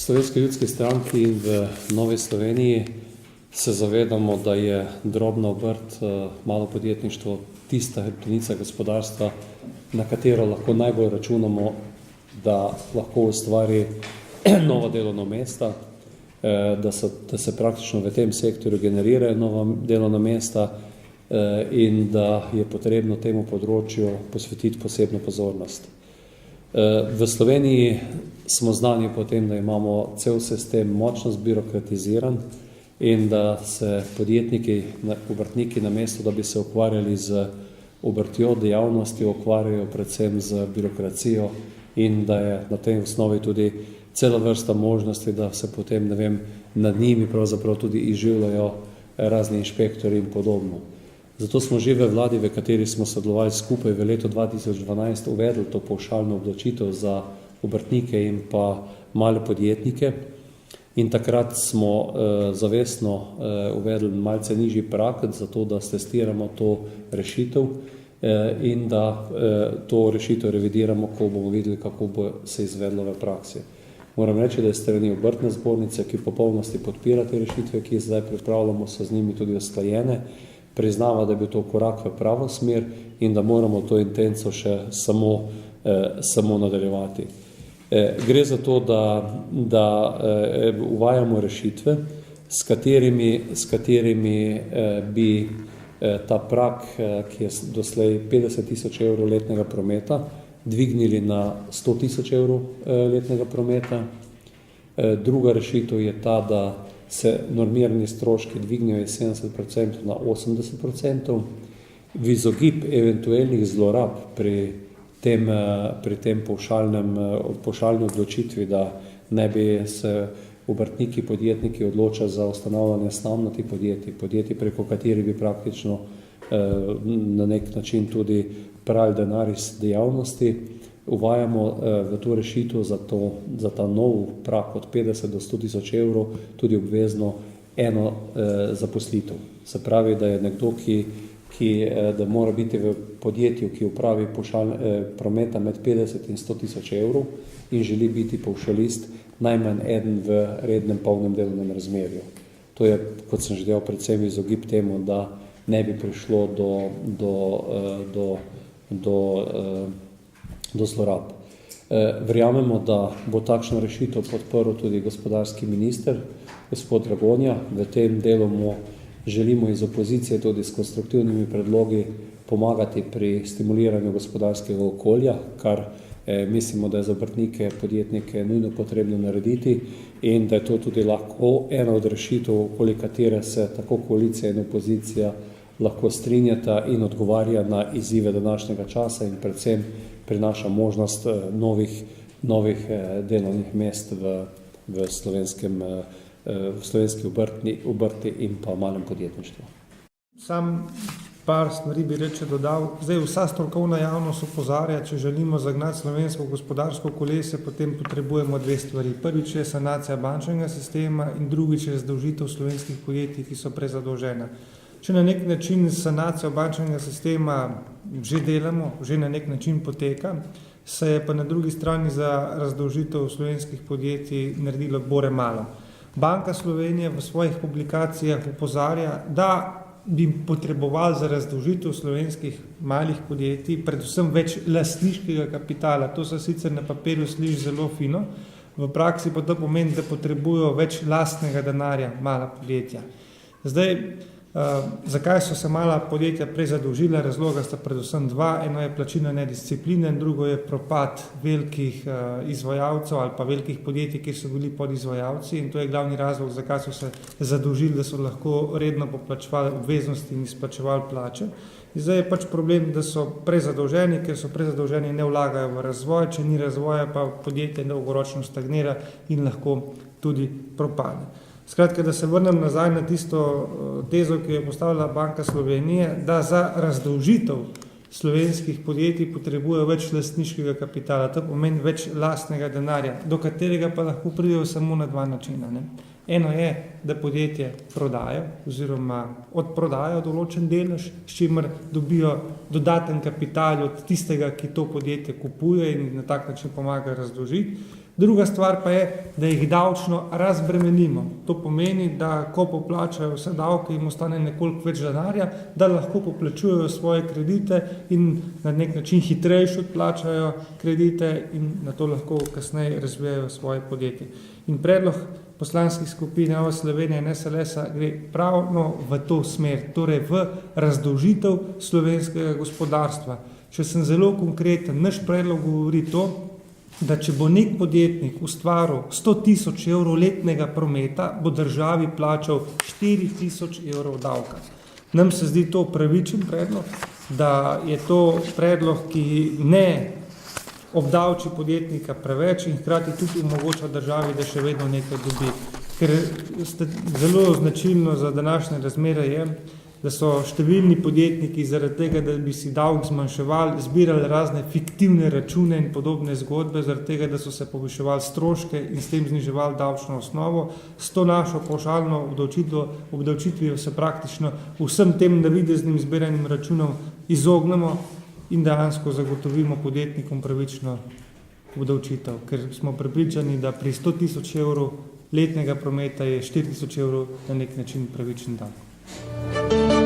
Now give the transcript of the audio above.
Slovenski ljudski stranki in v Novi Sloveniji se zavedamo, da je drobna obrt, malo podjetništvo tista hrbtenica gospodarstva, na katero lahko najbolj računamo, da lahko ustvari nova delovna mesta, da se praktično v tem sektorju generirajo nova delovna mesta in da je potrebno temu področju posvetiti posebno pozornost. V Sloveniji smo znani po tem, da imamo cel sistem močno zbirokratiziran in da se podjetniki, obrtniki namesto, da bi se ukvarjali z obrtjo dejavnosti, ukvarjajo predvsem z birokracijo in da je na tej osnovi tudi cela vrsta možnosti, da se potem, nad njimi pravzaprav tudi izživljajo razni inšpektori in podobno. Zato smo že v vladi, v kateri smo sodelovali skupaj v letu 2012, uvedli to pavšalno obdavčitev za obrtnike in pa male podjetnike. In takrat smo zavestno uvedli malce nižji prag, zato da stestiramo to rešitev in da to rešitev revidiramo, ko bomo videli, kako bo se izvedlo v praksi. Moram reči, da je strani obrtne zbornice, ki popolnosti podpira te rešitve, ki zdaj pripravljamo, so z njimi tudi usklajene, priznava, da je bil to korak v pravo smer in da moramo to intenco še samo nadaljevati. Gre za to, da uvajamo rešitve, s katerimi bi ta prag, ki je doslej 50 tisoč evrov letnega prometa, dvignili na 100 tisoč evrov letnega prometa. Druga rešitev je ta, da se normirani stroški dvignejo iz 70% na 80%. V izogib eventualnih zlorab pri tem pavšalni odločitvi, da ne bi se obrtniki, podjetniki odločali za ustanavljanje slamnatih podjetij, preko katerih bi praktično na nek način tudi prali denar iz dejavnosti, uvajamo v to rešitev za ta nov prag od 50 do 100 tisoč evrov tudi obvezno eno zaposlitev. Se pravi, da je nekdo, da mora biti v podjetju, ki upravi prometa med 50 in 100 tisoč evrov in želi biti pavšalist, najmanj eden v rednem polnem delovnem razmerju. To je, kot sem že delal, predvsem izogib temu, da ne bi prišlo do zlorab. Verjamemo, da bo takšno rešitev podprl tudi gospodarski minister, gospod Dragonja. V tem delu mu želimo iz opozicije tudi s konstruktivnimi predlogi pomagati pri stimuliranju gospodarskega okolja, kar mislimo, da je za obrtnike, podjetnike nujno potrebno narediti in da je to tudi lahko ena od rešitev, okoli katere se tako koalicija in opozicija lahko strinjata in odgovarja na izzive današnjega časa in predvsem prinaša možnost novih delovnih mest v slovenski obrti in pa malem podjetništvu. Sam par stvari bi reče dodal. Zdaj vsa strokovna javnost opozarja, če želimo zagnati slovensko gospodarsko kolesje, potem potrebujemo dve stvari. Prvič je sanacija bančnega sistema in drugič je zadolžitev slovenskih podjetij, ki so prezadolžena. Če na nek način sanacijo bančnega sistema že delamo, že na nek način poteka, se je pa na drugi strani za razdolžitev slovenskih podjetij naredilo bore malo. Banka Slovenije v svojih publikacijah opozarja, da bi potrebovali za razdolžitev slovenskih malih podjetij predvsem več lastniškega kapitala. To se sicer na papirju sliši zelo fino, v praksi pa to pomeni, da potrebujejo več lastnega denarja mala podjetja. Zdaj, zakaj so se mala podjetja prej zadolžila? Razloga sta predvsem dva. Eno je plačilna nedisciplina in drugo je propad velikih izvajalcev ali pa velikih podjetij, ki so bili podizvajalci, in to je glavni razlog, zakaj so se zadolžili, da so lahko redno poplačevali obveznosti in izplačevali plače. In zdaj je pač problem, da so prezadolženi, ker so prezadolženi, ne vlagajo v razvoj, če ni razvoja, pa podjetje dolgoročno stagnira in lahko tudi propade. Skratka, da se vrnem nazaj na tisto tezo, ki je postavila Banka Slovenije, da za razdolžitev slovenskih podjetij potrebuje več lastniškega kapitala, to pomeni več lastnega denarja, do katerega pa lahko pridejo samo na dva načina. Eno je, da podjetje prodajo oziroma odprodajo določen delež, s čimer dobijo dodaten kapital od tistega, ki to podjetje kupuje in na tak način pomaga razdolžiti. Druga stvar pa je, da jih davčno razbremenimo. To pomeni, da ko poplačajo vse davke, jim ostane nekoliko več denarja, da lahko poplačujejo svoje kredite in na nek način hitrejše odplačajo kredite in na to lahko kasneje razvijajo svoje podjetje. In predlog poslanskih skupin Nova Slovenija in SLS-a gre pravno v to smer, torej v razdolžitev slovenskega gospodarstva. Če sem zelo konkreten, naš predlog govori to, da če bo nek podjetnik ustvaril 100.000 evrov letnega prometa, bo državi plačal 4.000 evrov davka. Nam se zdi to pravičen predlog, da je to predlog, ki ne obdavči podjetnika preveč in hkrati tudi omogoča državi, da še vedno nekaj dobi. Ker zelo značilno za današnje razmere je, da so številni podjetniki zaradi tega, da bi si davek zmanjševali, zbirali razne fiktivne račune in podobne zgodbe, zaradi tega, da so se poviševali stroške in s tem zniževali davčno osnovo. S to našo pavšalno obdavčitvijo se praktično vsem tem navideznim zbiranjem računov izognemo in dejansko zagotovimo podjetnikom pravično obdavčitev, ker smo prepričani, da pri 100.000 evrov letnega prometa je 4.000 evrov na nek način pravičen davek.